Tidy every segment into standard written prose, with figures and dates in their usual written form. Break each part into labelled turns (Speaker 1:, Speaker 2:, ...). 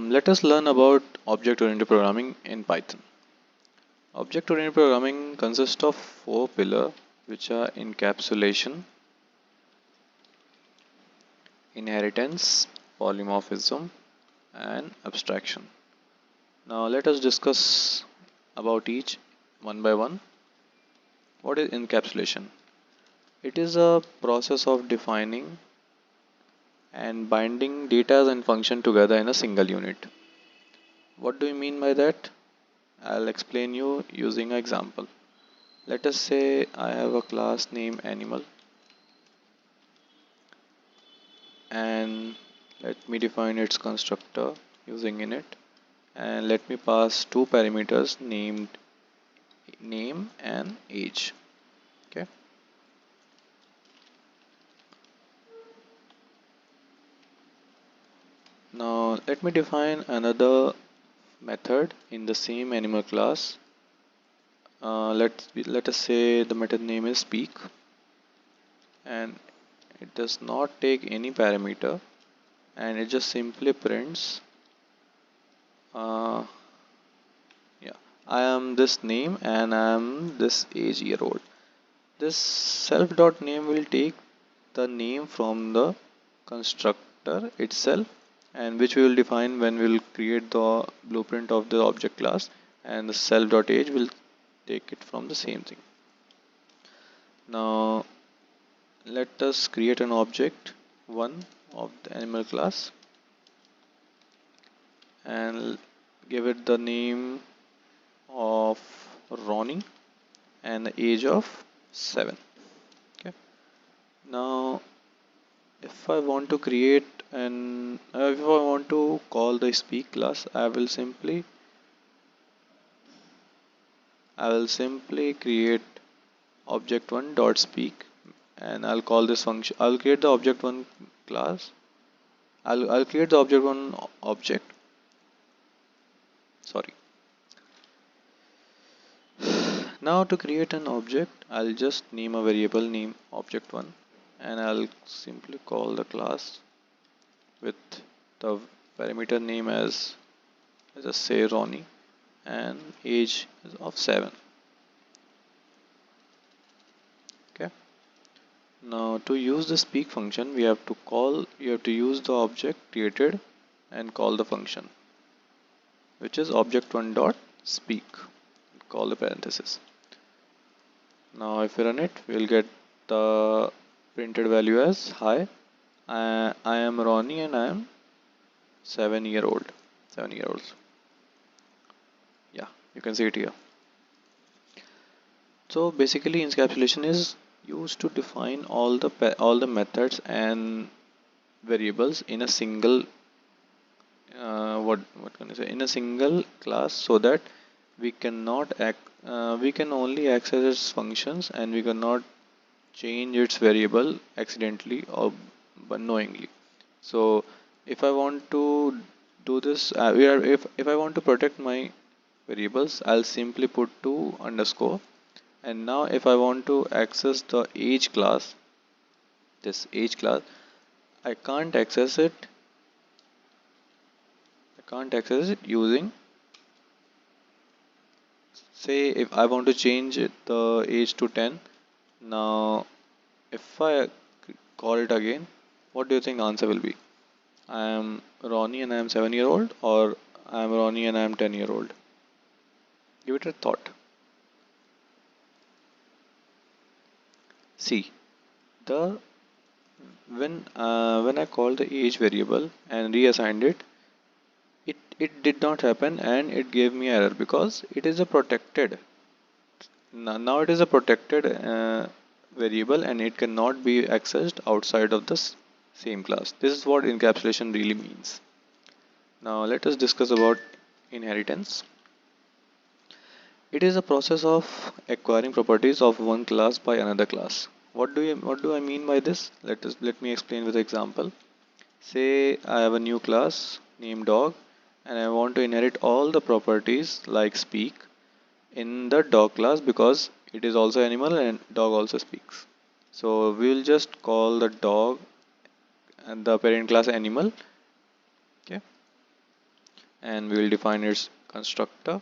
Speaker 1: Let us learn about object-oriented programming in Python. Object-oriented programming consists of four pillars, which are encapsulation, inheritance, polymorphism, and abstraction. Now let us discuss about each one by one. What is encapsulation? It is a process of defining and binding data and function together in a single unit. What do you mean by that? I'll explain you using an example. Let us say I have a class named animal and let me define its constructor using init, and let me pass two parameters named name and age. Okay. Now let me define another method in the same animal class. Let us say the method name is speak, and it does not take any parameter, and it just simply prints yeah, I am this name and I am this age year old. This self dot name will take the name from the constructor itself, and which we will define when we will create the blueprint of the object class, and the self dot age will take it from the same thing. Now let us create an object one of the animal class and give it the name of Ronnie and the age of 7. Okay. Now if I want to create an if I want to call the speak class, I will simply create object one dot speak, and I'll call this function. I'll create the object one class. I'll create the object one object. Sorry. Now to create an object, I'll just name a variable name object one, and I'll simply call the class with the parameter name as just say Ronnie and age is of 7. Okay. Now to use the speak function, you have to use the object created and call the function, which is object one dot speak. Call the parenthesis. Now if we run it, we'll get the printed value as hi. I am Ronnie and I am 7 year old. 7 year olds. Yeah, you can see it here. So basically, encapsulation is used to define all the methods and variables in a single what can I say, in a single class, so that we we can only access its functions, and we cannot change its variable accidentally or unknowingly. So if I want to do this, if I want to protect my variables, I'll simply put two underscore, and now if I want to access the age class, this age class, I can't access it. Using, say if I want to change the age to 10. Now if I call it again, what do you think the answer will be? I am Ronnie and I am 7 year old, or I am Ronnie and I am 10 year old? Give it a thought. See, the when I called the age variable and reassigned it, it did not happen, and it gave me error because it is a protected. Now it is a protected variable, and it cannot be accessed outside of the same class. This is what encapsulation really means. Now let us discuss about inheritance. It is a process of acquiring properties of one class by another class. What do I mean by this? Let me explain with an example. Say I have a new class named dog, and I want to inherit all the properties like speak in the dog class, because it is also animal and dog also speaks. So we will just call the dog and the parent class animal. Okay. and we will define its constructor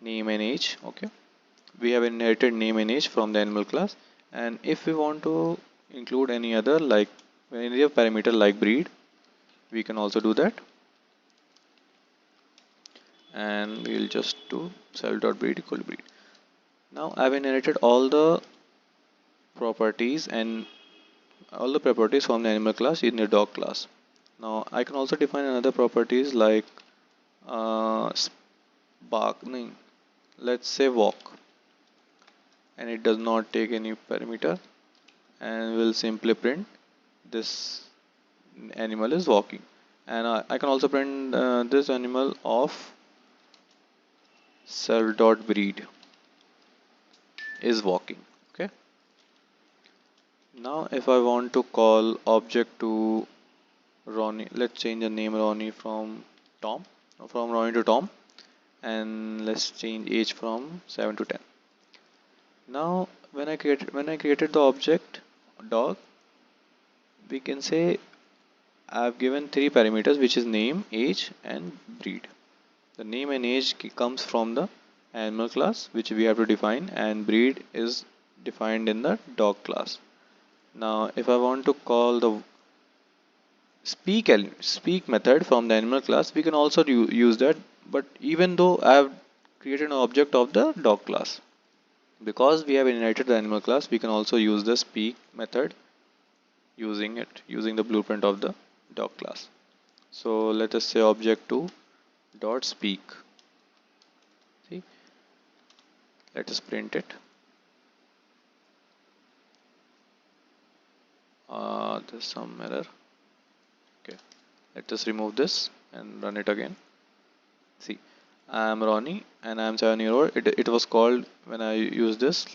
Speaker 1: name and age. Okay, we have inherited name and age from the animal class, and if we want to include any other, like any other parameter like breed, we can also do that, and we'll just do self.breed equal to breed. Now I've inherited all the properties from the animal class in the dog class. Now I can also define another properties like barking, let's say walk, and it does not take any parameter, and will simply print this animal is walking. And I can also print this animal of self.breed is walking. Okay, now if I want to call object to Ronnie, let's change the name Ronnie from Tom, from Ronnie to Tom, and let's change age from 7 to 10. Now when I created the object dog, we can say I've given three parameters, which is name, age, and breed. The name and age comes from the animal class, which we have to define, and breed is defined in the dog class. Now if I want to call the speak method from the animal class, we can also use that, but even though I have created an object of the dog class, because we have inherited the animal class, we can also use the speak method using the blueprint of the dog class. So let us say object 2 dot speak. See, let us print it. There's some error. Okay, let us remove this and run it again. See, I am Ronnie and I am 7 year old. It was called when I used this,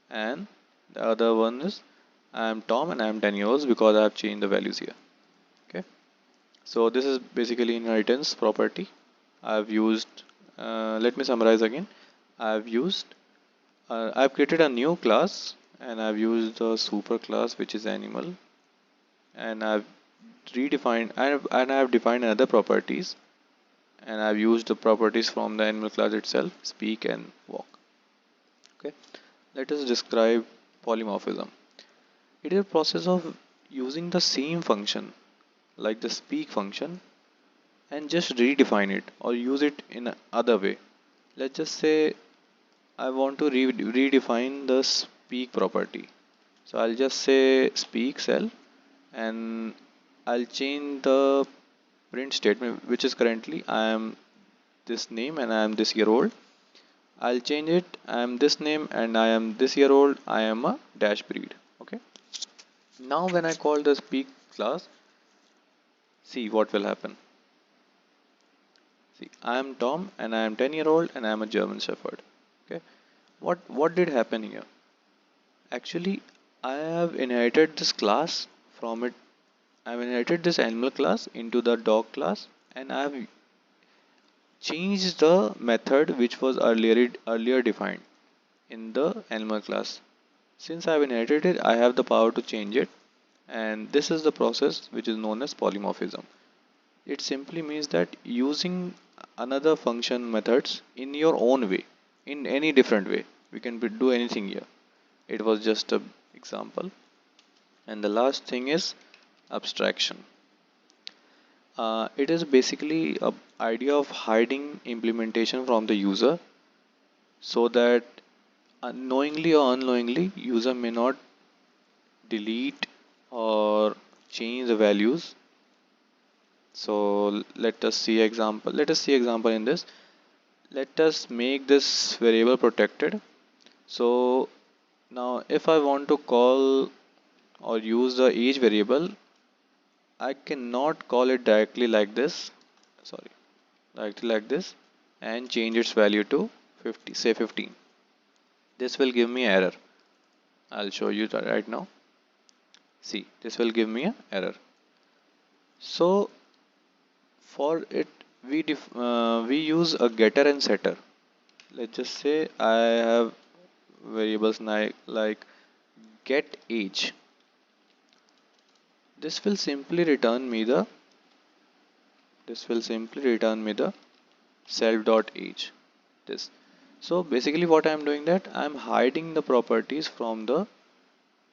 Speaker 1: and the other one is I am Tom and I am 10 years old because I have changed the values here. Okay, so this is basically inheritance property. I've used. Let me summarize again. I've used. I've created a new class and I've used the super class, which is animal, and I've redefined and I've defined another properties, and I've used the properties from the animal class itself, speak and walk. Okay, let us describe polymorphism. It is a process of using the same function like the speak function and just redefine it or use it in another way. Let's just say I want to redefine the speak property. So I'll just say speak cell, and I'll change the print statement, which is currently I am this name and I am this year old. I'll change it, I am this name and I am this year old, I am a dash breed. Okay, now when I call the speak class, see what will happen. See, I am Tom and I am 10 year old and I am a German Shepherd. Okay, what did happen here? Actually, I have inherited this class from it. I've inherited this animal class into the dog class, and I've changed the method which was earlier defined in the animal class. Since I've inherited it, I have the power to change it, and this is the process which is known as polymorphism. It simply means that using another function methods in your own way, in any different way. We can do anything here. It was just a example. And the last thing is abstraction. It is basically a idea of hiding implementation from the user, so that unknowingly or unknowingly user may not delete or change the values. So let us see example in this. Let us make this variable protected. So now if I want to call or use the age variable, I cannot call it directly like this, sorry, directly like this, and change its value to 50, say 15. This will give me error. I'll show you that right now. See, this will give me an error. So for it, we use a getter and setter. Let's just say I have variables like get age. This will simply return me the this will simply return me the self.age. This. So basically what I'm doing, that I'm hiding the properties from the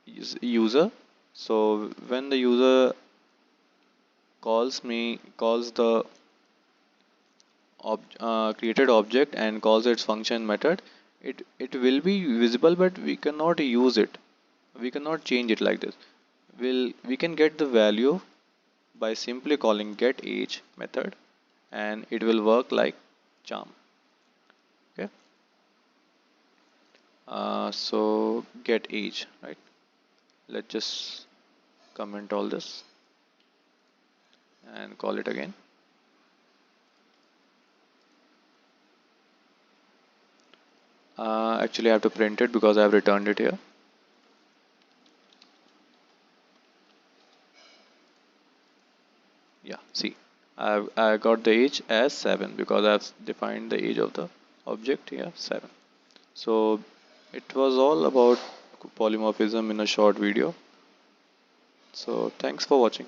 Speaker 1: user. So when the user calls the created object and calls its function method, it will be visible, but we cannot use it. We cannot change it like this. We can get the value by simply calling get age method, and it will work like charm. Okay. So get age, right? Let's just comment all this and call it again. Actually I have to print it because I have returned it here. Yeah, see, I got the age as 7 because I've defined the age of the object here, 7. So it was all about polymorphism in a short video. So thanks for watching.